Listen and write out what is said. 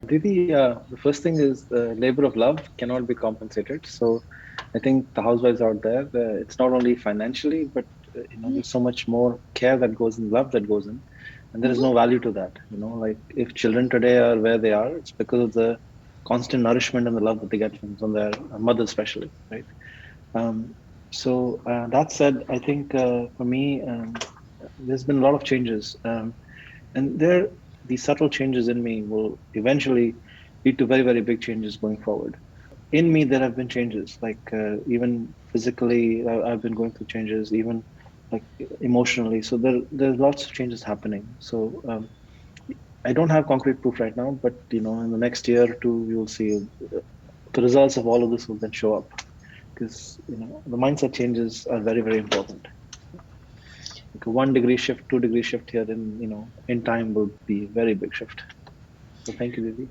Didi, the first thing is labor of love cannot be compensated. So I think the housewives out there, it's not only financially, but there's so much more care that goes in, love that goes in, and there is no value to that. Like if children today are where they are, it's because of the constant nourishment and the love that they get from their mother, especially, right? So that said, I think for me, there's been a lot of changes. And these subtle changes in me will eventually lead to very, very big changes going forward. In me, there have been changes, like even physically, I've been going through changes, even like emotionally. So there's lots of changes happening. So I don't have concrete proof right now, but in the next year or two, you'll see the results of all of this will then show up because the mindset changes are very, very important. Like a 1 degree shift, 2 degree shift here in time will be a very big shift. So thank you, Didi.